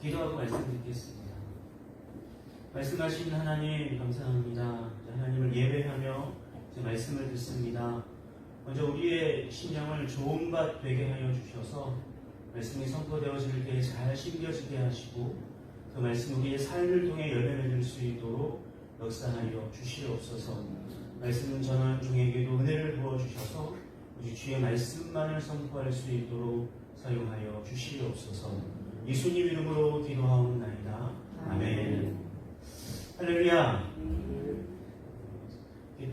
기도하고 말씀 듣겠습니다. 말씀하신 하나님 감사합니다. 하나님을 예배하며 말씀을 듣습니다. 먼저 우리의 심령을 좋은 밭 되게 하여 주셔서 말씀이 선포되어질 때 잘 심겨지게 하시고 그 말씀 우리의 삶을 통해 열매 맺을 수 있도록 역사하여 주시옵소서. 말씀은 전하는 중에게도 은혜를 부어주셔서 오직 주의 말씀만을 선포할 수 있도록 사용하여 주시옵소서. 예수님 이름으로 기도하옵나이다. 아멘. 할렐루야.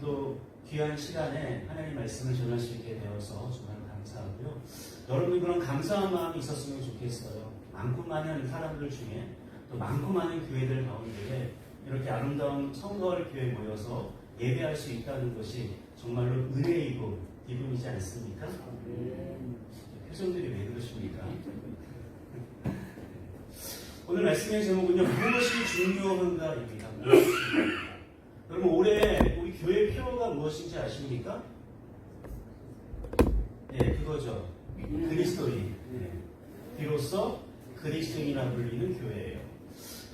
또 귀한 시간에 하나님 말씀을 전할 수 있게 되어서 정말 감사하고요. 여러분 그런 감사한 마음이 있었으면 좋겠어요. 많고 많은 사람들 중에 또 많고 많은 교회들 가운데 이렇게 아름다운 성거할 교회에 모여서 예배할 수 있다는 것이 정말로 은혜이고 기쁨이지 않습니까? 표정들이 왜 그러십니까? 오늘 말씀의 제목은요, 무엇이 중요한가입니다. 여러분 올해 우리 교회 표어가 무엇인지 아십니까? 네, 그거죠. 그리스도인. 네. 비로소 그리스도인이라 불리는 교회예요.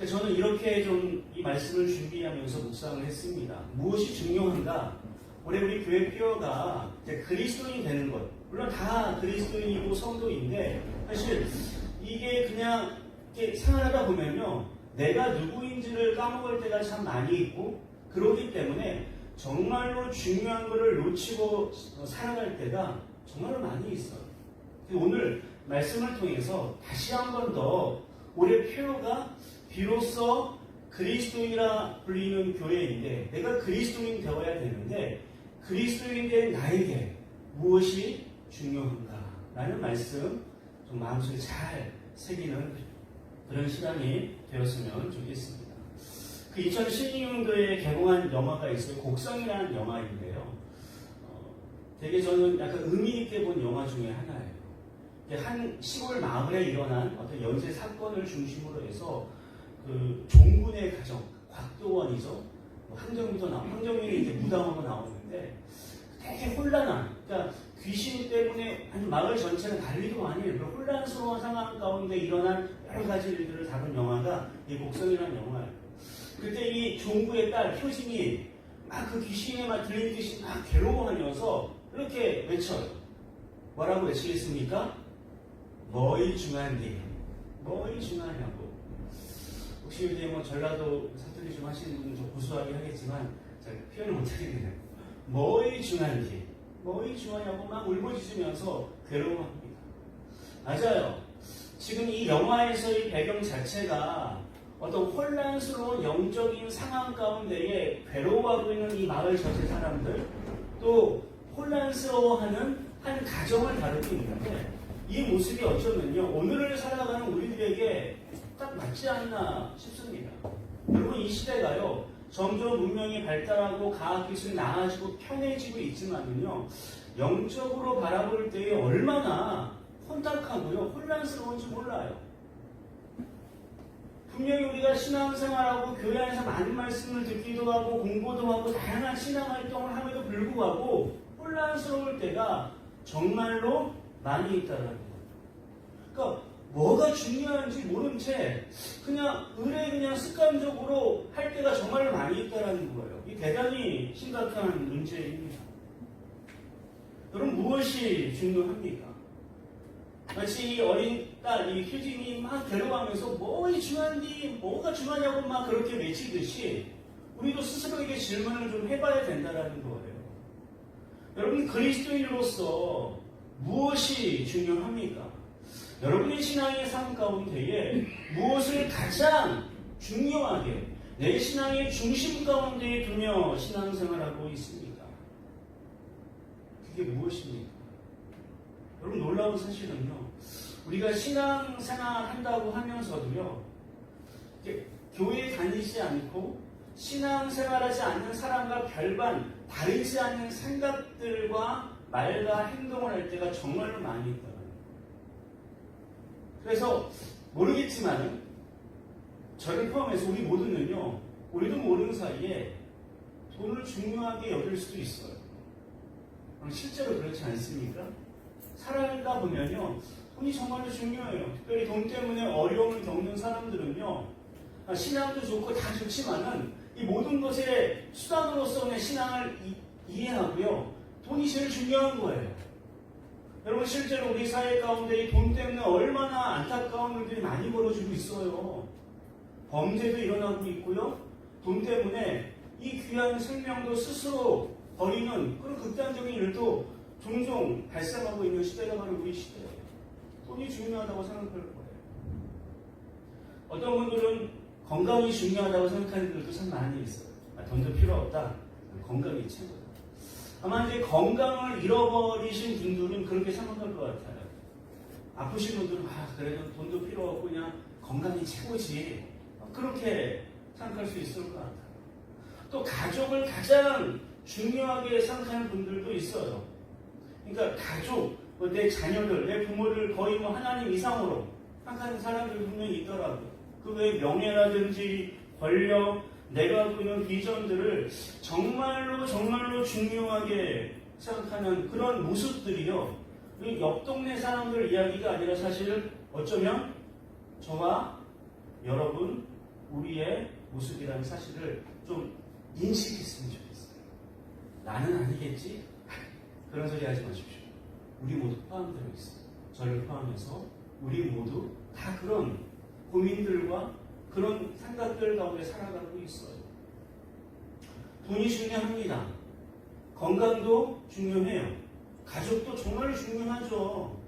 저는 이렇게 좀 이 말씀을 준비하면서 묵상을 했습니다. 무엇이 중요한가? 올해 우리 교회 표어가 그리스도인 되는 것. 물론 다 그리스도인이고 성도인데 사실 이게 그냥 이렇게 생활하다 보면요, 내가 누구인지를 까먹을 때가 참 많이 있고 그러기 때문에 정말로 중요한 것을 놓치고 살아갈 때가 정말로 많이 있어요. 오늘 말씀을 통해서 다시 한 번 더 올해 표어가 비로소 그리스도인이라 불리는 교회인데 내가 그리스도인 되어야 되는데 그리스도인 된 나에게 무엇이 중요한가? 라는 말씀 좀 마음속에 잘 새기는 그런 시간이 되었으면 좋겠습니다. 그 2016년도에 개봉한 영화가 있어요. 곡성이라는 영화인데요. 되게 저는 약간 의미 있게 본 영화 중에 하나예요. 한 시골 마을에 일어난 어떤 연쇄 사건을 중심으로 해서 그 종군의 가정, 곽도원이죠. 황정민이 이제 무당으로 나오는데 되게 혼란한, 그러니까 귀신 때문에 한 마을 전체가 난리도 아니에요. 혼란스러운 상황 가운데 일어난 여러 가지 일들을 다룬 영화가 이 곡성이라는 영화예요. 그때 이 종구의 딸 효진이 막 그 귀신에 막 들린 듯이 막 괴로워하면서 이렇게 외쳐요. 뭐라고 외치겠습니까? 뭐이 중한디? 뭐이 중하냐고. 혹시 요새 뭐 전라도 사투리 좀 하시는 분은 좀 고소하게 하겠지만 제가 표현을 못하겠네요. 뭐이 중한디? 뭐이 중하냐고 막 울부짖으면서 괴로워합니다. 맞아요. 지금 이 영화에서의 배경 자체가 어떤 혼란스러운 영적인 상황 가운데에 괴로워하고 있는 이 마을 전체 사람들, 또 혼란스러워하는 한 가정을 다루고 있는데 이 모습이 어쩌면요, 오늘을 살아가는 우리들에게 딱 맞지 않나 싶습니다. 여러분 이 시대가요, 점점 문명이 발달하고 과학기술이 나아지고 편해지고 있지만요, 영적으로 바라볼 때에 얼마나 혼탁하고요, 혼란스러운지 몰라요. 분명히 우리가 신앙생활하고 교회 안에서 많은 말씀을 듣기도 하고 공부도 하고 다양한 신앙활동을 함에도 불구하고 혼란스러울 때가 정말로 많이 있다는 거예요. 그러니까 뭐가 중요한지 모른 채 그냥 그냥 습관적으로 할 때가 정말 많이 있다는 거예요. 이 대단히 심각한 문제입니다. 여러분 무엇이 중요합니까? 마치 이 어린 딸, 이 효진이 막 괴로워하면서 뭐가 중요한지, 뭐가 중요하냐고 막 그렇게 외치듯이 우리도 스스로에게 질문을 좀 해봐야 된다는 거예요. 여러분 그리스도인으로서 무엇이 중요합니까? 여러분의 신앙의 삶 가운데에 무엇을 가장 중요하게 내 신앙의 중심 가운데에 두며 신앙생활하고 있습니까? 그게 무엇입니까? 여러분 놀라운 사실은요, 우리가 신앙생활 한다고 하면서도요, 교회에 다니지 않고 신앙생활하지 않는 사람과 별반 다르지 않는 생각들과 말과 행동을 할 때가 정말로 많이 있다. 그래서 모르겠지만 저를 포함해서 우리 모두는요, 우리도 모르는 사이에 돈을 중요하게 여길 수도 있어요. 실제로 그렇지 않습니까? 살아가다 보면요, 돈이 정말로 중요해요. 특별히 돈 때문에 어려움을 겪는 사람들은요, 신앙도 좋고 다 좋지만은 이 모든 것의 수단으로서 그냥 신앙을 이해하고요. 돈이 제일 중요한 거예요. 여러분, 실제로 우리 사회 가운데 이 돈 때문에 얼마나 안타까운 일들이 많이 벌어지고 있어요. 범죄도 일어나고 있고요. 돈 때문에 이 귀한 생명도 스스로 버리는 그런 극단적인 일도 종종 발생하고 있는 시대가 바로 우리 시대예요. 돈이 중요하다고 생각할 거예요. 어떤 분들은 건강이 중요하다고 생각하는 분들도 참 많이 있어요. 돈도 필요 없다. 건강이 최고다. 아마 이제 건강을 잃어버리신 분들은 그렇게 생각할 것 같아요. 아프신 분들은 그래도 돈도 필요 없고 그냥 건강이 최고지. 그렇게 생각할 수 있을 것 같아요. 또 가족을 가장 중요하게 생각하는 분들도 있어요. 그러니까 가족, 내 자녀들, 내 부모를 거의 하나님 이상으로 생각하는 사람들이 분명히 있더라고요. 그 외에 명예라든지 권력, 내가 갖고 있는 비전들을 정말로 중요하게 생각하는 그런 모습들이요. 우리 옆 동네 사람들 이야기가 아니라 사실 어쩌면 저와 여러분, 우리의 모습이라는 사실을 좀 인식했으면 좋겠어요. 나는 아니겠지? 그런 소리 하지 마십시오. 우리 모두 포함되어 있어요. 저를 포함해서 우리 모두 다 그런 고민들과 그런 생각들 가운데 살아가고 있어요. 돈이 중요합니다. 건강도 중요해요. 가족도 정말 중요하죠.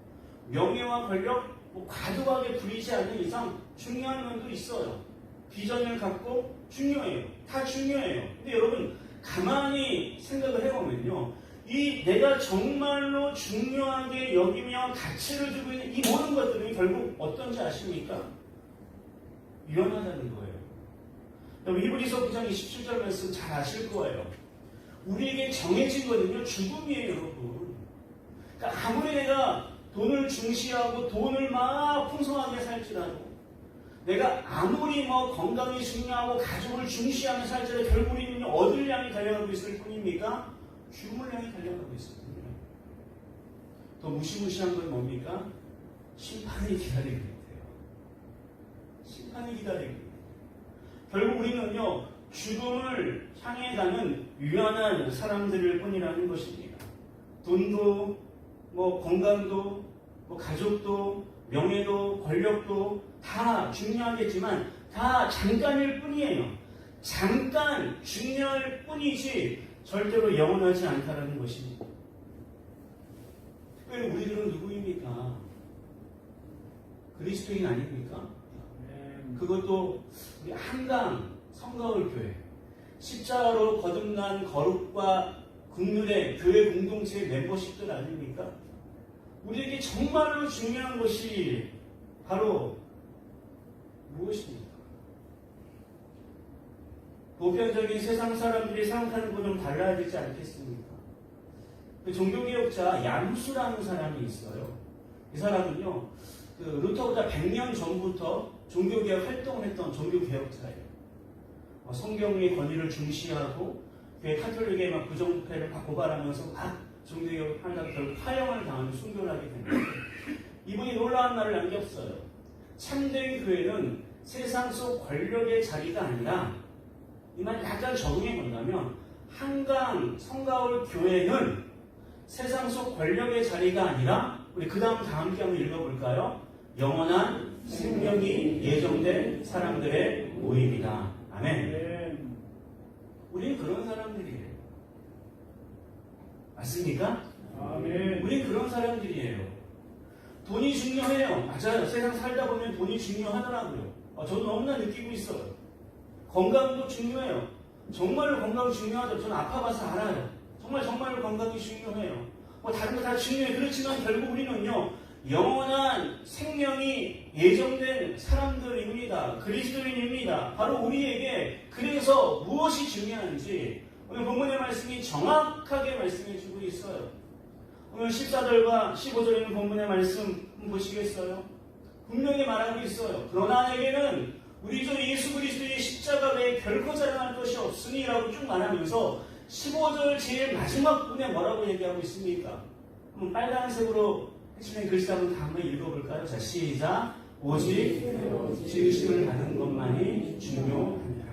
명예와 권력, 과도하게 부리지 않는 이상 중요한 면도 있어요. 비전을 갖고 중요해요. 다 중요해요. 근데 여러분, 가만히 생각을 해보면요. 이 내가 정말로 중요하게 여기며 가치를 두고 있는 이 모든 것들은 결국 어떤지 아십니까? 위험하다는 거예요. 여러분, 히브리서 9장 27절 말씀 잘 아실 거예요. 우리에게 정해진 거는요, 죽음이에요, 여러분. 그러니까 아무리 내가 돈을 중시하고 돈을 막 풍성하게 살지라도 내가 아무리 건강이 중요하고 가족을 중시하며 살지라도 결국 우리는 어딜 향해 달려가고 있을 뿐입니까? 죽음을 향해 달려가고 있을 뿐이에요. 더 무시무시한 건 뭡니까? 심판이 기다리고 있대요. 심판이 기다리고 있대요. 결국 우리는요, 죽음을 향해 가는 유한한 사람들일 뿐이라는 것입니다. 돈도, 건강도, 가족도, 명예도, 권력도 다 중요하겠지만 다 잠깐일 뿐이에요. 잠깐 중요할 뿐이지 절대로 영원하지 않다라는 것입니다. 특별히 우리들은 누구입니까? 그리스도인 아닙니까? 그것도 우리 한강 성가울 교회 십자가로 거듭난 거룩과 국률의 교회 공동체의 멤버십들 아닙니까? 우리에게 정말로 중요한 것이 바로 무엇입니까? 보편적인 세상 사람들이 생각하는 것은 좀 달라야 되지 않겠습니까? 그 종교개혁자 얀후스라는 사람이 있어요. 이 사람은요, 루터보다 100년 전부터 종교개혁 활동을 했던 종교개혁자예요. 성경의 권위를 중시하고 교회 카톨릭의 부정부패를 고발하면서 종교개혁을 하다가 결국 파형을 당하는 순교를 하게 됩니다. 이분이 놀라운 말을 남겼어요. 참된 교회는 세상 속 권력의 자리가 아니라, 이 말 약간 적응해 본다면, 한강 성가울 교회는 세상 속 권력의 자리가 아니라, 우리 그 다음 다 함께 한번 읽어볼까요? 영원한 생명이 예정된 사람들의 모임이다. 아멘. 우리는 그런 사람들이에요. 맞습니까? 아멘. 우리는 그런 사람들이에요. 돈이 중요해요. 맞아요. 세상 살다 보면 돈이 중요하더라고요. 저도 너무나 느끼고 있어요. 건강도 중요해요. 정말로 건강 중요하죠. 저는 아파봐서 알아요. 정말로 건강이 중요해요. 다른 거 다 중요해요. 그렇지만 결국 우리는요, 영원한 생명이 예정된 사람들입니다. 그리스도인입니다. 바로 우리에게 그래서 무엇이 중요한지 오늘 본문의 말씀이 정확하게 말씀해주고 있어요. 오늘 14절과 15절에 있는 본문의 말씀 보시겠어요? 분명히 말하고 있어요. 그러나 내게는 우리 주 예수 그리스도의 십자가 외에 결코 자랑할 것이 없으니 라고 쭉 말하면서 15절 제일 마지막 부분에 뭐라고 얘기하고 있습니까? 빨간색으로 핵심의 글씨 한번 다 한번 읽어볼까요? 자, 시작. 오직 지으심을 받은 것만이 중요하니라.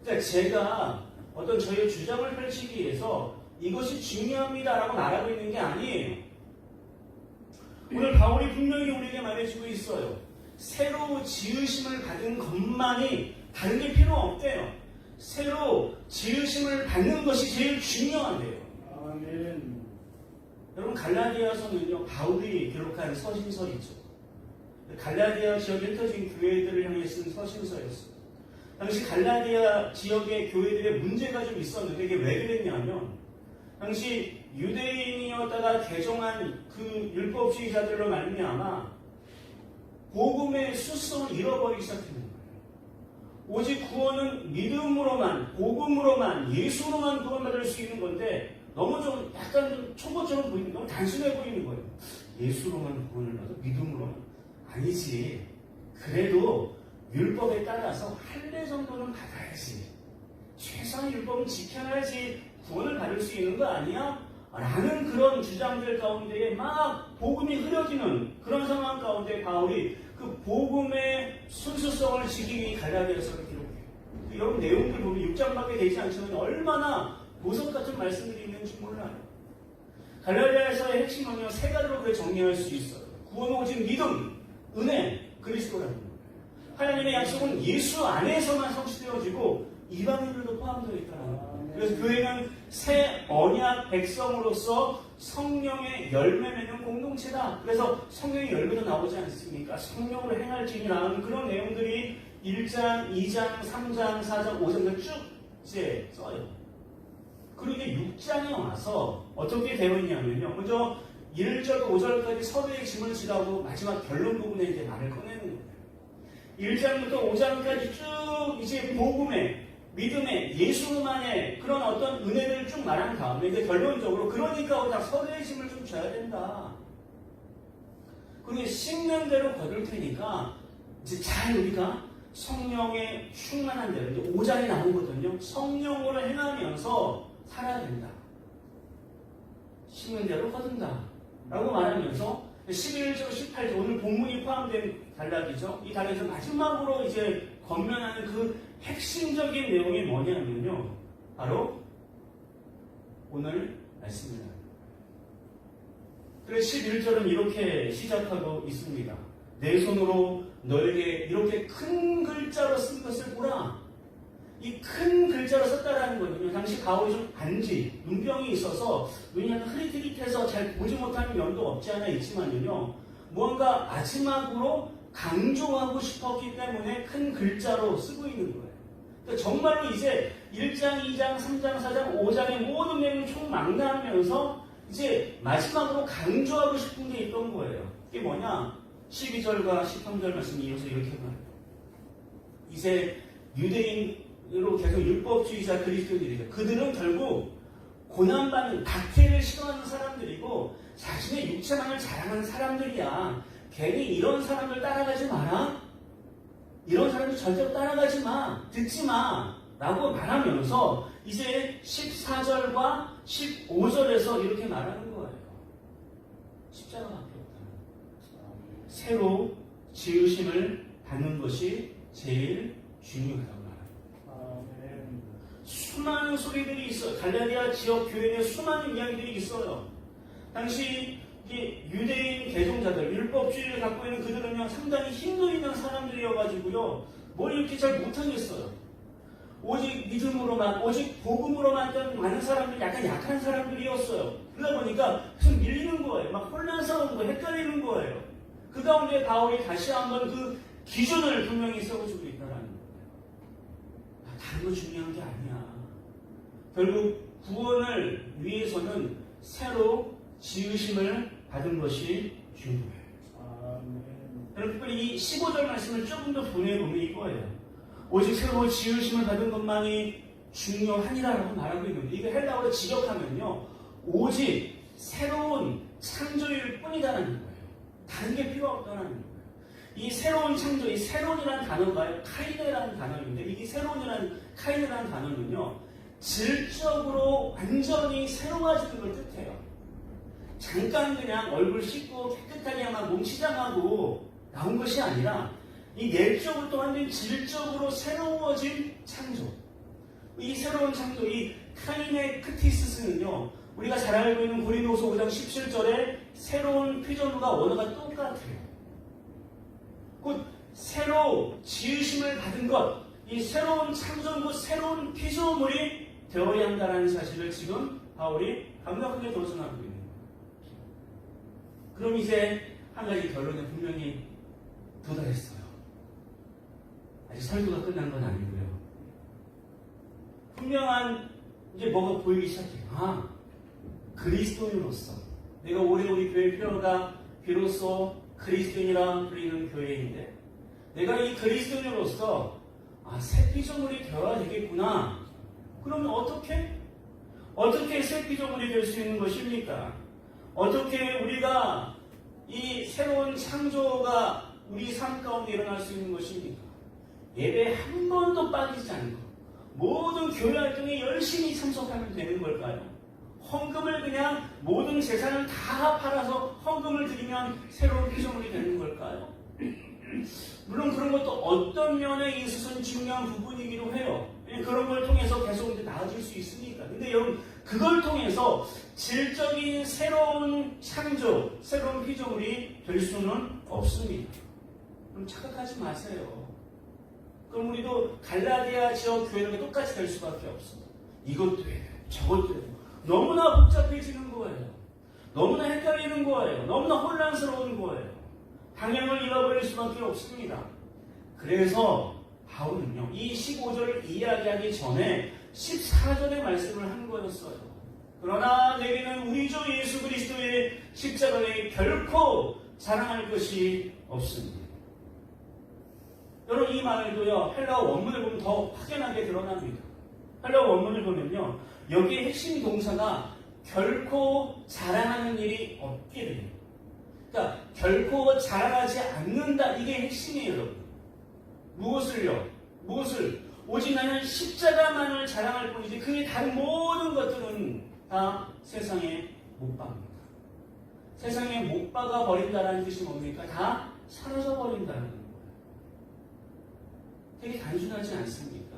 자, 제가 어떤 저의 주장을 펼치기 위해서 이것이 중요합니다라고 말하고 있는 게 아니에요. 오늘 바울이 분명히 우리에게 말해주고 있어요. 새로 지으심을 받은 것만이 다른 게 필요 없대요. 새로 지으심을 받는 것이 제일 중요한데요. 아멘. 여러분, 갈라디아서는요, 바울이 기록한 서신서이죠. 갈라디아 지역에 흩어진 교회들을 향해 쓴 서신서였어요. 당시 갈라디아 지역의 교회들의 문제가 좀 있었는데 이게 왜 그랬냐면 당시 유대인이었다가 개종한 그 율법주의자들로 말미암아 복음의 수성을 잃어버리기 시작했는 거예요. 오직 구원은 믿음으로만, 복음으로만, 예수로만 구원받을 수 있는 건데 너무 좀 약간 좀 초보처럼 보이는, 너무 단순해 보이는 거예요. 예수로만 구원을 받아? 믿음으로만? 아니지. 그래도 율법에 따라서 할례 정도는 받아야지. 최소한 율법은 지켜야지 구원을 받을 수 있는 거 아니야? 라는 그런 주장들 가운데에 막 복음이 흐려지는 그런 상황 가운데 바울이 그 복음의 순수성을 지키기 위해 갈라디아서를 기록해요. 여러분 내용들 보면 6장밖에 되지 않지만 얼마나 보석 같은 말씀들이 있는지 몰라요. 갈라디아서의 핵심 논리는 세 가지로 그렇게 정리할 수 있어요. 구원 오직 믿음, 은혜, 그리스도라는 거예요. 하나님의 약속은 예수 안에서만 성취되어지고 이방인들도 포함되어 있다는 거예요. 그래서 교회는 새 언약 백성으로서 성령의 열매 맺는 공동체다. 그래서 성령의 열매도 나오지 않습니까? 성령으로 행할지니라는 그런 내용들이 1장, 2장, 3장, 4장, 5장을 쭉 이제 써요. 그리고 이제 6장에 와서 어떻게 되어 있냐면요. 먼저 1절, 5절까지 서로의 짐을 지라고 마지막 결론 부분에 이제 말을 꺼내는 거예요. 1장부터 5장까지 쭉 이제 복음의 믿음의 예수만의 그런 어떤 은혜를 쭉 말한 다음에 이제 결론적으로 그러니까 다 서로의 짐을 좀 져야 된다. 그게 씹는 대로 거둘 테니까 이제 잘 우리가 성령의 충만한 대로 이제 5장이 나오거든요. 성령으로 행하면서 살아야 된다. 씹는 대로 거둔다. 라고 말하면서 11절, 18절 오늘 본문이 포함된 단락이죠. 이 단락에서 마지막으로 이제 권면하는 그 핵심적인 내용이 뭐냐면요. 바로 오늘 말씀입니다. 그래서 11절은 이렇게 시작하고 있습니다. 내 손으로 너에게 이렇게 큰 글자로 쓴 것을 보라. 이 큰 글자로 썼다라는 거는요. 당시 바울이 좀 안지, 눈병이 있어서 눈이 흐릿흐릿해서 잘 보지 못하는 면도 없지 않아 있지만요. 무언가 마지막으로 강조하고 싶었기 때문에 큰 글자로 쓰고 있는 거예요. 그러니까 정말로 이제 1장, 2장, 3장, 4장, 5장의 모든 내용을 총망라하면서 이제 마지막으로 강조하고 싶은 게 있던 거예요. 이게 뭐냐? 12절과 13절 말씀이 이어서 이렇게 말해요. 이제 유대인으로 계속 율법주의자 그리스도인들이죠. 그들은 결국 고난받는 박해를 싫어하는 사람들이고 자신의 육체만을 자랑하는 사람들이야. 괜히 이런 사람들 따라가지 마라. 이런 사람들 절대로 따라가지 마. 듣지 마. 라고 말하면서 이제 14절과 15절에서 이렇게 말하는 거예요. 십자가밖에 없다. 새로 지으심을 받는 것이 제일 중요하다고 말합니다. 수많은 소리들이 있어요. 갈라디아 지역 교회에 수많은 이야기들이 있어요. 당시 유대인 개종자들, 율법주의를 갖고 있는 그들은요, 상당히 힘도 있는 사람들이어가지고요, 뭘 이렇게 잘 못하겠어요. 오직 믿음으로만, 오직 복음으로만 했던 많은 사람들이 약간 약한 사람들이었어요. 그러다 보니까 계속 밀리는 거예요. 막 혼란스러운 거예요. 헷갈리는 거예요. 그 가운데 바울이 다시 한번 그 기준을 분명히 세워주고 있다는 거예요. 다른 거 중요한 게 아니야. 결국 구원을 위해서는 새로 지으심을 받은 것이 중요해요. 여러분, 이 15절 말씀을 조금 더 보내보면 이거예요. 오직 새로 지으심을 받은 것만이 중요하니라라고 말하고 있는데, 이거 헬라어로 직역하면요, 오직 새로운 창조일 뿐이다라는 거예요. 다른 게 필요 없다라는 거예요. 이 새로운 창조, 이 새로운이라는 단어가 카이네라는 단어인데, 이 새로운이라는 카이네라는 단어는요, 질적으로 완전히 새로워지는 걸 뜻해요. 잠깐 그냥 얼굴 씻고 깨끗하게 막 몸 치장하고 나온 것이 아니라 이 내적으로 완전히 질적으로 새로워진 창조. 이 새로운 창조, 이 카이네 크티스스는요, 우리가 잘 알고 있는 고린도서 5장 17절에 새로운 피조물과 원어가 똑같아요. 곧 새로 지으심을 받은 것, 이 새로운 창조물, 새로운 피조물이 되어야 한다는 사실을 지금 바울이 강력하게 도전하고 있는 거예요. 그럼 이제 한 가지 결론에 분명히 도달했어요. 아직 설교가 끝난 건 아니고요. 분명한 이제 뭐가 보이기 시작해요. 아, 그리스도인으로서 내가 올해 우리 교회 표어가 비로소 그리스도인이라 불리는 교회인데 내가 이 그리스도인으로서 새 피조물이 되어야 되겠구나. 그러면 어떻게 새 피조물이 될 수 있는 것입니까? 어떻게 우리가 이 새로운 창조가 우리 삶 가운데 일어날 수 있는 것입니까? 예배에 한 번도 빠지지 않고 모든 교회 활동에 열심히 참석하면 되는 걸까요? 헌금을 그냥 모든 재산을 다 팔아서 헌금을 드리면 새로운 피조물이 되는 걸까요? 물론 그런 것도 어떤 면에 있어서는 중요한 부분이기도 해요. 그런 걸 통해서 계속 이제 나아질 수 있으니까. 근데 여러분, 그걸 통해서 질적인 새로운 창조, 새로운 피조물이 될 수는 없습니다. 그럼 착각하지 마세요. 그럼 우리도 갈라디아 지역 교회랑 똑같이 될 수밖에 없어요. 이것도 해야 돼요. 저것도 해야 돼요. 너무나 복잡해지는 거예요. 너무나 헷갈리는 거예요. 너무나 혼란스러운 거예요. 방향을 잃어버릴 수밖에 없습니다. 그래서 바울은요, 이 15절을 이야기하기 전에 14절의 말씀을 한 거였어요. 그러나 내게는 우리 주 예수 그리스도의 십자가에 결코 자랑할 것이 없습니다. 여러분, 이 말도요, 헬라어 원문을 보면 더 확연하게 드러납니다. 헬라어 원문을 보면요, 여기에 핵심 동사가 결코 자랑하는 일이 없게 돼요. 그러니까 결코 자랑하지 않는다, 이게 핵심이에요, 여러분. 무엇을? 오직 나는 십자가만을 자랑할 뿐이지 그 다른 모든 것들은 다 세상에 못 박습니다. 세상에 못 박아 버린다는 뜻이 뭡니까? 다 사라져 버린다는 거예요. 되게 단순하지 않습니까?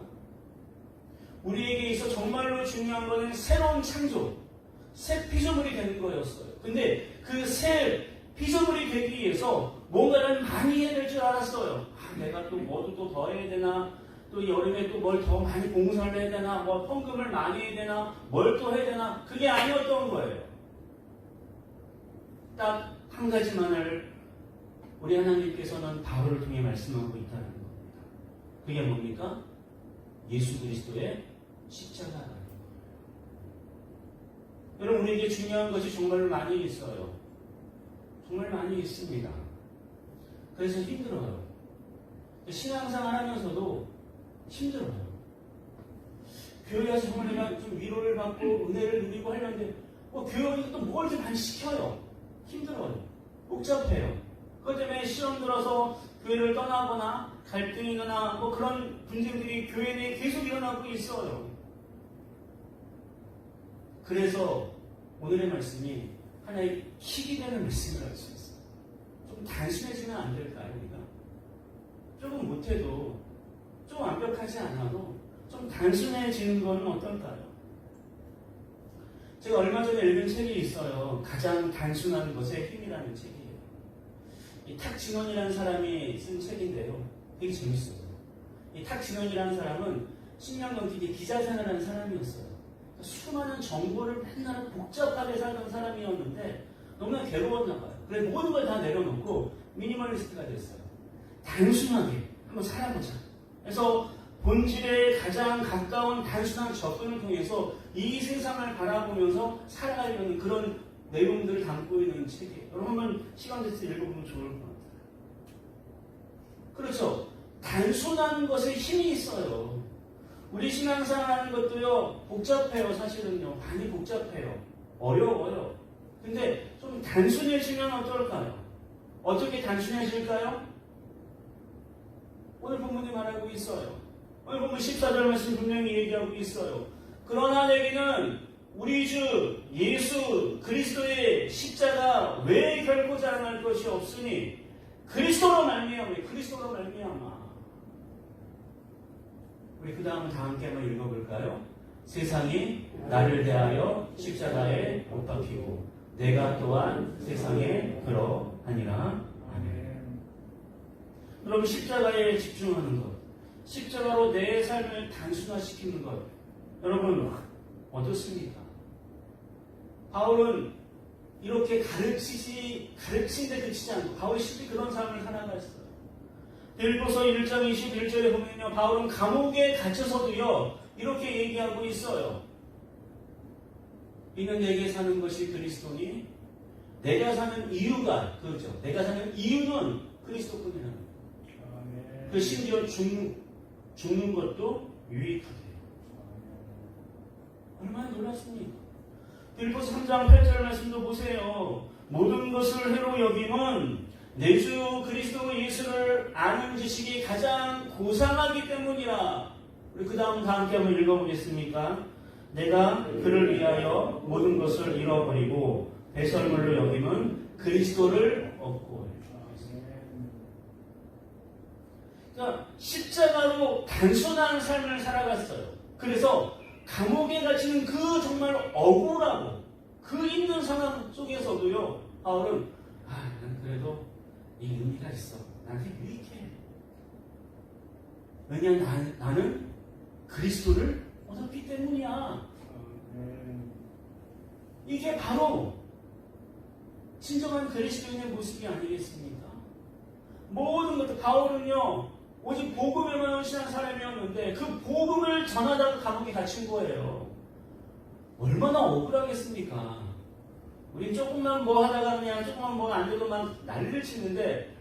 우리에게 있어 정말로 중요한 것은 새로운 창조, 새 피조물이 되는 거였어요. 근데 그 새 피조물이 되기 위해서 뭔가를 많이 해야 될 줄 알았어요. 내가 또 뭐도 또 더 해야 되나, 또 여름에 또 뭘 더 많이 봉사를 해야 되나, 뭐 헌금을 많이 해야 되나, 뭘 또 해야 되나, 그게 아니었던 거예요. 딱 한 가지만을 우리 하나님께서는 바울을 통해 말씀하고 있다는 겁니다. 그게 뭡니까? 예수 그리스도의 십자가라는 거예요. 여러분, 우리에게 중요한 것이 정말 많이 있어요. 정말 많이 있습니다. 그래서 힘들어요. 신앙생활 하면서도 힘들어요. 교회 와서 정말 내가 좀 위로를 받고 은혜를 누리고 하려는데 교회에서 또 뭘 좀 많이 시켜요. 힘들어요. 복잡해요. 그것 때문에 시험 들어서 교회를 떠나거나 갈등이 일어나 그런 분쟁들이 교회 내에 계속 일어나고 있어요. 그래서 오늘의 말씀이 하나의 킥이 되는 말씀을 할 수 있어요. 좀 단순해지면 안 될까요, 우리가? 조금 못해도, 좀 완벽하지 않아도 좀 단순해지는 건 어떨까요? 제가 얼마 전에 읽은 책이 있어요. 가장 단순한 것의 힘이라는 책이에요. 이 탁진원이라는 사람이 쓴 책인데요. 되게 재밌어요. 이 탁진원이라는 사람은 10년 넘게 기자 생활하는 사람이었어요. 수많은 정보를 맨날 복잡하게 살던 사람이었는데 너무나 괴로웠나 봐요. 그래서 모든 걸 다 내려놓고 미니멀리스트가 됐어요. 단순하게 한번 살아보자. 그래서 본질에 가장 가까운 단순한 접근을 통해서 이 세상을 바라보면서 살아가려는 그런 내용들을 담고 있는 책이에요. 여러분 한번 시간 돼서 읽어보면 좋을 것 같아요. 그렇죠. 단순한 것에 힘이 있어요. 우리 신앙생활하는 것도요, 복잡해요. 사실은요. 많이 복잡해요. 어려워요. 근데 좀 단순해지면 어떨까요? 어떻게 단순해질까요? 오늘 본문이 말하고 있어요. 오늘 본문 14절 말씀 분명히 얘기하고 있어요. 그러나 내게는 우리 주 예수 그리스도의 십자가 외에 결코 자랑할 것이 없으니 그리스도로 말미암아. 우리 그 다음은 다 함께 한번 읽어볼까요? 세상이 나를 대하여 십자가에 못 박히고 내가 또한 세상에 그러하니라. 아멘. 여러분, 십자가에 집중하는 것, 십자가로 내 삶을 단순화시키는 것, 여러분 어떻습니까? 바울은 이렇게 가르치는데 그치지 않고 바울이 실제 그런 삶을 살아갔어요. 빌립보서 1장 21절에 보면요, 바울은 감옥에 갇혀서도요 이렇게 얘기하고 있어요. 이는 내게 사는 것이 그리스도니 내가 사는 이유가 그렇죠. 내가 사는 이유는 그리스도뿐이라는 거예요. 그 심지어 죽는 것도 유익하대요. 얼마나 놀랐습니까? 빌립보서 3장 8절 말씀도 보세요. 모든 것을 해로 여김은 내 주 그리스도 예수를 아는 지식이 가장 고상하기 때문이라. 우리 그 다음 다 함께 한번 읽어보겠습니까? 내가 그를 위하여 모든 것을 잃어버리고 배설물로 여김은 그리스도를 얻고. 그러니까 십자가로 단순한 삶을 살아갔어요. 그래서 감옥에 갇히는 그 정말 억울하고 그 힘든 상황 속에서도요, 바울은 난 그래도 이 의미가 있어. 나한테 유익해. 왜냐하면 나는 그리스도를 얻었기 때문이야. 이게 바로 진정한 그리스도인의 모습이 아니겠습니까? 모든 것들, 바울은요 오직 복음에만 헌신한 사람이었는데 그 복음을 전하다가 감옥에 갇힌 거예요. 얼마나 억울하겠습니까? 우린 조금만 뭐 하다가 그냥 조금만 뭐 안 돼도 막 난리를 치는데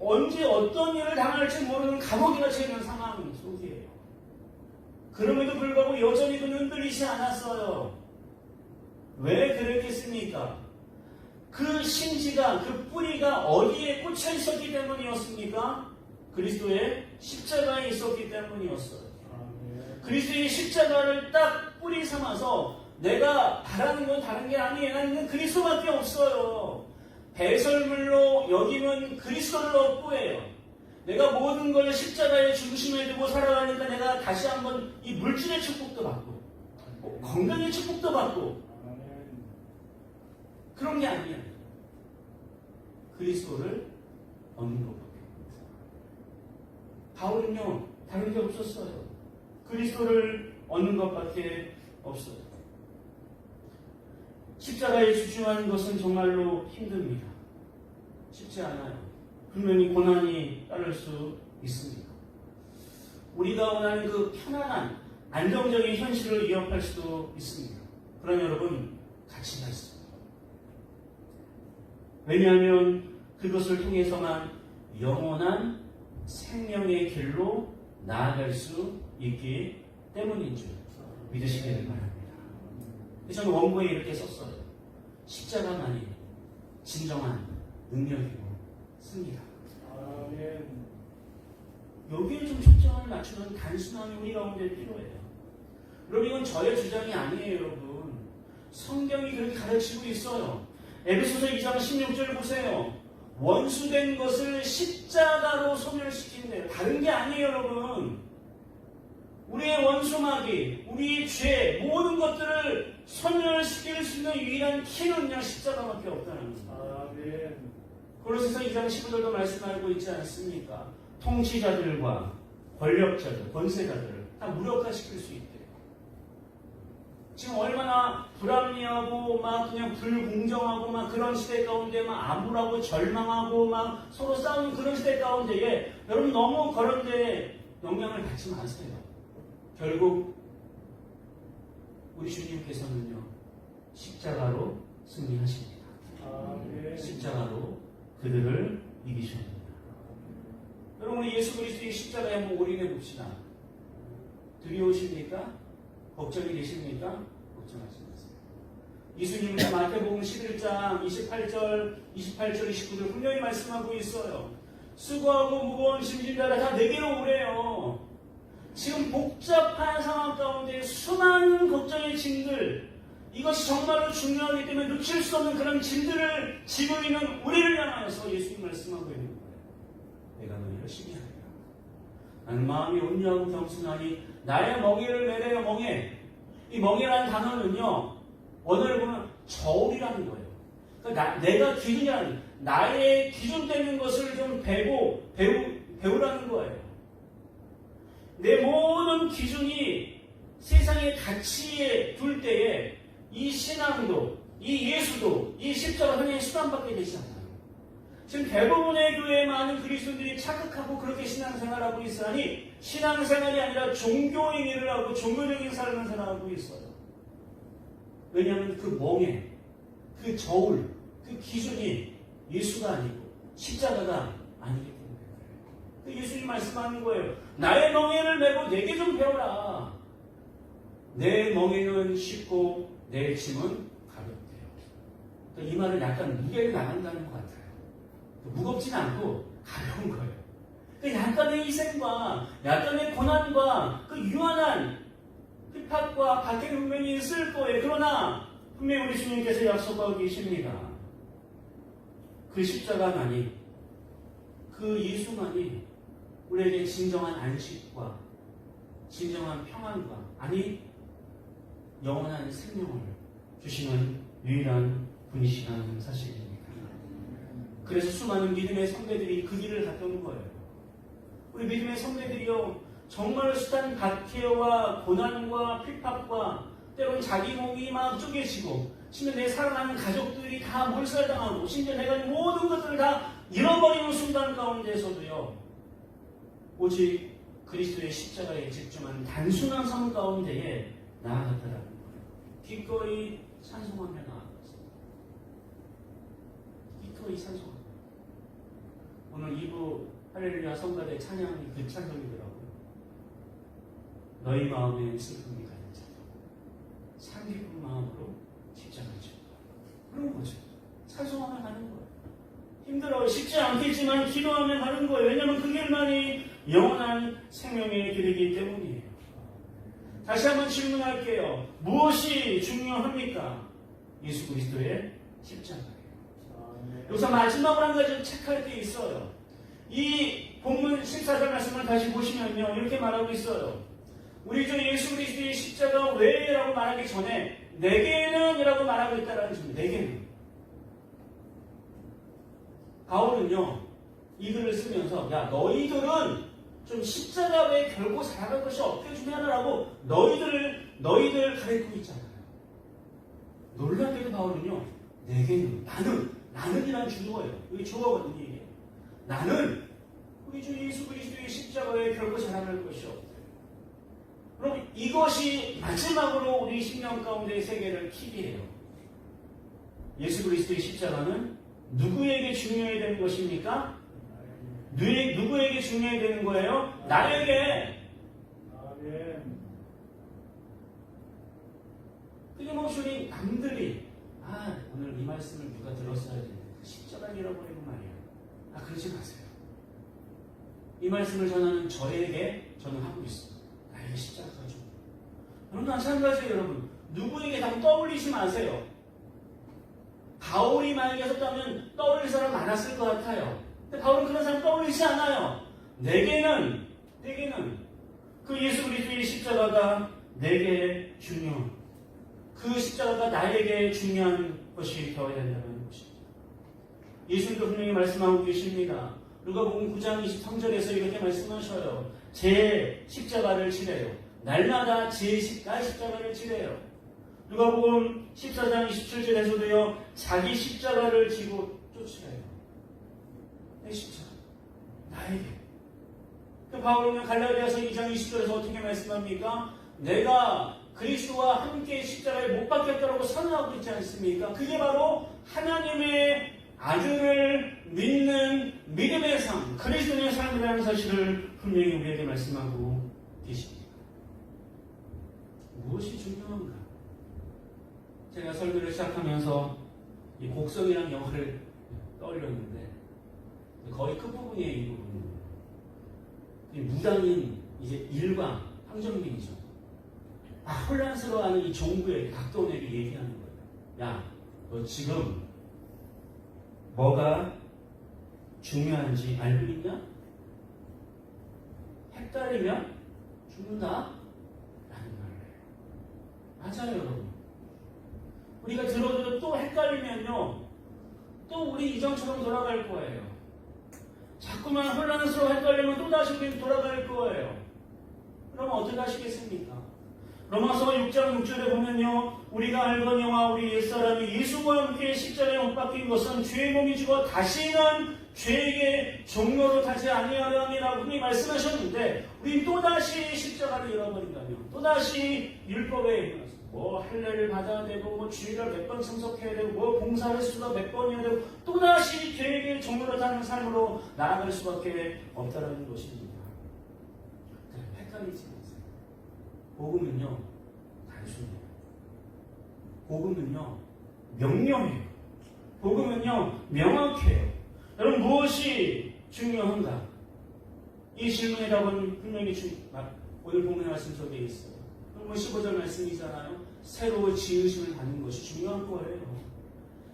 언제 어떤 일을 당할지 모르는 감옥에 갇혀 있는 상황 속이에요. 그럼에도 불구하고 여전히 그는 흔들리지 않았어요. 왜 그랬겠습니까? 그 심지가, 그 뿌리가 어디에 꽂혀 있었기 때문이었습니까? 그리스도의 십자가에 있었기 때문이었어요. 그리스도의 십자가를 딱 뿌리 삼아서 내가 바라는 건 다른 게 아니에요. 나는 그리스도밖에 없어요. 배설물로 여기면 그리스도를 얻고예요. 내가 모든 걸 십자가의 중심에 두고 살아가니까 내가 다시 한번 이 물질의 축복도 받고 건강의 축복도 받고 그런 게 아니에요. 그리스도를 얻는 것밖에 없습니다. 바울은요 다른 게 없었어요. 그리스도를 얻는 것밖에 없어요. 십자가에 집중하는 것은 정말로 힘듭니다. 쉽지 않아요. 분명히 고난이 따를 수 있습니다. 우리가 원하는 그 편안한 안정적인 현실을 위협할 수도 있습니다. 그러나 여러분 가치가 있습니다. 왜냐하면 그것을 통해서만 영원한 생명의 길로 나아갈 수 있기 때문인 줄 믿으시기를 바랍니다. 저는 원고에 이렇게 썼어요. 십자가만이 진정한 능력이고 승리다. 여기에 좀 초점을 맞추는 단순함이 우리 가운데 필요해요. 여러분 이건 저의 주장이 아니에요. 여러분 성경이 그렇게 가르치고 있어요. 에베소서 2장 16절 보세요. 원수된 것을 십자가로 소멸시킨대요. 다른 게 아니에요. 여러분 우리의 원수마귀, 우리의 죄, 모든 것들을 소멸시킬 수 있는 유일한 키는요 십자가밖에 없다는 겁니다. 골로새서 2장 15절도 말씀하고 있지 않습니까? 통치자들과 권력자들, 권세자들을 다 무력화시킬 수 있대요. 지금 얼마나 불합리하고 막 그냥 불공정하고 막 그런 시대 가운데 막 암울하고 절망하고 막 서로 싸우는 그런 시대 가운데에 여러분 너무 그런 데에 영향을 받지 마세요. 결국 우리 주님께서는요 십자가로 승리하십니다. 십자가로 그들을 이기십니다. 여러분 우리 예수 그리스도의 십자가에 한번 올인해 봅시다. 두려우십니까? 걱정이 되십니까? 걱정하지 마세요. 예수님은 마태복음 11장 28절 29절 분명히 말씀하고 있어요. 수고하고 무거운 짐진 자가 다 내게로 오래요. 지금 복잡한 상황 가운데 수많은 걱정의 짐들, 이것이 정말로 중요하기 때문에 놓칠 수 없는 그런 짐들을 지고 있는 우리를 향하여서 예수님 말씀하고 있는 거예요. 내가 너희 열심히 하리라. 나는 마음이 온유하고 겸손하니 나의 멍에를 매래요. 멍에. 이 멍에라는 단어는요, 원어를 보면 저울이라는 거예요. 그러니까 내가 기준이라는, 나의 기준 되는 것을 좀 배우라는 거예요. 내 모든 기준이 세상의 가치에 둘 때에 이 신앙도, 이 예수도, 이 십자가 하나의 수단밖에 되지 않아요. 지금 대부분의 교회에 많은 그리스도인들이 착각하고 그렇게 신앙생활하고 있으니 신앙생활이 아니라 종교의 일을 하고 종교적인 삶을 살아가고 있어요. 왜냐하면 그 멍에, 그 저울, 그 기준이 예수가 아니고 십자가가 아니기 때문에 그래요. 예수님 말씀하는 거예요. 나의 멍에를 메고 내게 좀 배워라. 내 멍에는 쉽고 내 짐은 가볍대요. 이 말은 약간 무게를 나간다는 것 같아요. 무겁진 않고 가벼운 거예요. 약간의 희생과 약간의 고난과 그 유한한 핍박과 박해는 분명히 있을 거예요. 그러나 분명히 우리 주님께서 약속하고 계십니다. 그 십자가만이, 그 예수만이 우리에게 진정한 안식과 진정한 평안과, 아니 영원한 생명을 주시는 유일한 분이시라는 사실입니다. 그래서 수많은 믿음의 선배들이 그 길을 갔던 거예요. 우리 믿음의 선배들이요, 정말 숱한 박해와 고난과 핍박과 때로는 자기 몸이 막 쪼개지고, 심지어 내 사랑하는 가족들이 다 몰살당하고, 심지어 내가 모든 것들을 다 잃어버리는 순간 가운데서도요, 오직 그리스도의 십자가에 집중한 단순한 삶 가운데에 나아갔다라는 거예요. 기꺼이 찬송하며 나아갔습니다. 기꺼이 찬송하며. 오늘 2부 할렐루야 성가대 찬양이 그 찬송이더라고요. 너희 마음에 슬픔이 가득 차도 상 기쁜 마음으로 십자가를 지고 그런 거죠. 찬송하며 가는 거예요. 힘들어요. 쉽지 않겠지만 기도하며 가는 거예요. 왜냐하면 그 길만이 영원한 생명의 길이기 때문이에요. 다시 한번 질문할게요. 무엇이 중요합니까? 예수 그리스도의 십자가예요. 여기서 마지막으로 한 가지 체크할 게 있어요. 이 본문 14절 말씀을 다시 보시면요, 이렇게 말하고 있어요. 우리 주 예수 그리스도의 십자가 왜라고 말하기 전에 내게는 이라고 말하고 있다라는 점입니다. 내게는. 바울은요, 이 글을 쓰면서 야, 너희들은 좀 십자가 외에 결코 살아갈 것이 없게 중요하다라고 너희들 가르치고 있잖아요. 놀랍게도 바울은요, 내게는, 나는이란 주어예요. 여기 주어거든요, 이게. 나는 우리 주 예수 그리스도의 십자가 외에 결코 살아갈 것이 없대요. 그럼 이것이 마지막으로 우리 심령 가운데의 세계를 키게 해요. 예수 그리스도의 십자가는 누구에게 중요해야 되는 것입니까? 누구에게 중요해야 되는 거예요? 나에게. 끊임없이 남들이 오늘 이 말씀을 누가 들었어야 되는데 십자가를 잃어버리고 말이야. 그러지 마세요. 이 말씀을 전하는 저에게 저는 하고 있어요. 나에게 십자가가 좀. 여러분 마찬가지예요. 여러분 누구에게 다 떠올리지 마세요. 바울이 만약에 했었다면 떠올릴 사람 많았을 것 같아요. 근데 바울은 그런 사람 떠올리지 않아요. 내게는 그 예수 그리스도의 십자가가 내게 중요한, 그 십자가가 나에게 중요한 것이 되어야 된다는 것입니다. 예수님도 분명히 말씀하고 계십니다. 누가복음 9장 23절에서 이렇게 말씀하셔요. 제 십자가를 지래요. 날마다 나의 십자가를 지래요. 누가복음 14장 27절에서도요. 자기 십자가를 지고 쫓으래요. 내 십자가. 나에게. 바울은 갈라디아서 2장 20절에서 어떻게 말씀합니까? 내가 그리스도와 함께 십자가에 못 박혔다고 선언하고 있지 않습니까? 그게 바로 하나님의 아들을 믿는 믿음의 삶, 그리스도의 삶이라는 사실을 분명히 우리에게 말씀하고 계십니다. 무엇이 중요한가? 제가 설교를 시작하면서 이 곡성이라는 영화를 떠올렸는데 거의 끝부분에 이 부분은 무당인 이제 일광, 황정민이죠. 혼란스러워하는 이 종부의 각도원에게 얘기하는 거예요. 야, 너 지금 뭐가 중요한지 알고 있냐? 헷갈리면 죽는다? 라는 말을 해요. 맞아요, 여러분. 우리가 들어도 또 헷갈리면요, 또 우리 이전처럼 돌아갈 거예요. 자꾸만 혼란스러워 헷갈리면 또다시 우리는 돌아갈 거예요. 그러면 어떻게 하시겠습니까? 로마서 6장 6절에 보면요, 우리가 알거니와 우리 옛사람이 예수와 함께 십자가에 못 박힌 것은 죄의 몸이 죽어 다시는 죄에게 종로로 타지 아니하려 함이라고 분이 말씀하셨는데, 우린 또다시 십자가를 잃어버린다면, 또다시 율법에 뭐 할례를 받아야 되고, 뭐 주일을 몇 번 참석해야 되고, 뭐 봉사를 수가 몇 번이어야 되고, 또다시 죄에게 종로로 타는 삶으로 나아갈 수밖에 없다는 것입니다. 헷갈리지 마세요. 복음은요, 단순해요. 복음은요, 명료해요. 복음은요, 명확해요. 여러분, 무엇이 중요한가? 이 질문의 답은 분명히 오늘 본문의 말씀 속에 있어요. 15절 말씀이잖아요. 새로 지으심을 받는 것이 중요한 거예요.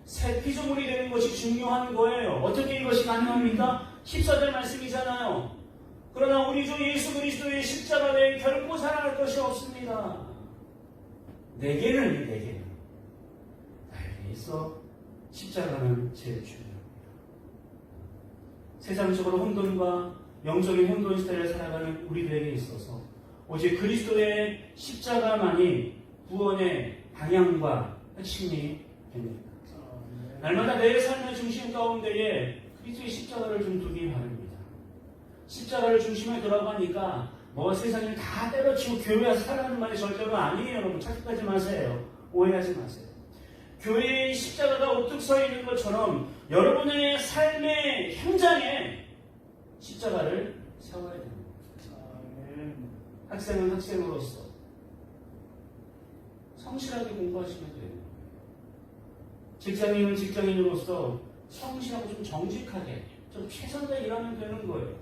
새 피조물이 되는 것이 중요한 거예요. 어떻게 이것이 가능합니까? 14절 말씀이잖아요. 그러나 우리 주 예수 그리스도의 십자가 외에 결코 살아날 것이 없습니다. 내게는 나에 대해서 십자가는 제일 중요합니다. 세상적으로 혼돈과 영적인 혼돈 시대를 살아가는 우리들에게 있어서 오직 그리스도의 십자가만이 구원의 방향과 핵심이 됩니다. 날마다 내 삶의 중심 가운데에 그리스도의 십자가를 좀 두기 바랍니다. 십자가를 중심에 들어가니까 뭐 세상을 다 때려치고 교회에 살아가는 말이 절대로 아니에요. 여러분 착각하지 마세요. 오해하지 마세요. 교회의 십자가가 우뚝 서 있는 것처럼 여러분의 삶의 현장에 십자가를 세워야 됩니다. 학생은 학생으로서 성실하게 공부하시면 돼요. 직장인은 직장인으로서 성실하고 좀 정직하게 좀 최선을 다해 일하면 되는 거예요.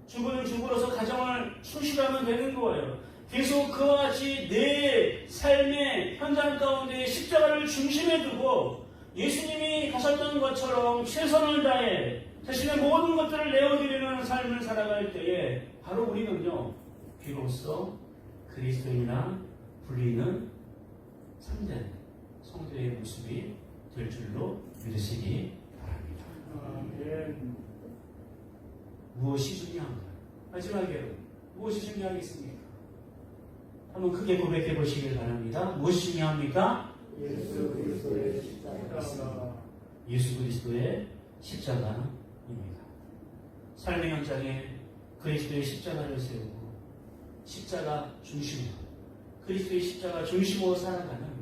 주부는 주부로서 가정을 충실하면 되는 거예요. 계속 그와 같이 내 삶의 현장 가운데 십자가를 중심에 두고 예수님이 가셨던 것처럼 최선을 다해 자신의 모든 것들을 내어드리는 삶을 살아갈 때에 바로 우리는요, 비로소 그리스도인이라 불리는 참된 성도의 모습이 될 줄로 믿으시기 바랍니다. 무엇이 중요한가? 마지막에 무엇이 중요하겠습니까? 한번 크게 고백해 보시길 바랍니다. 무엇이 중요합니까? 예수 그리스도의 십자가. 예수 그리스도의 십자가입니다. 삶의 현장에 그리스도의 십자가를 세우고 십자가 중심으로 그리스도의 십자가 중심으로 살아가는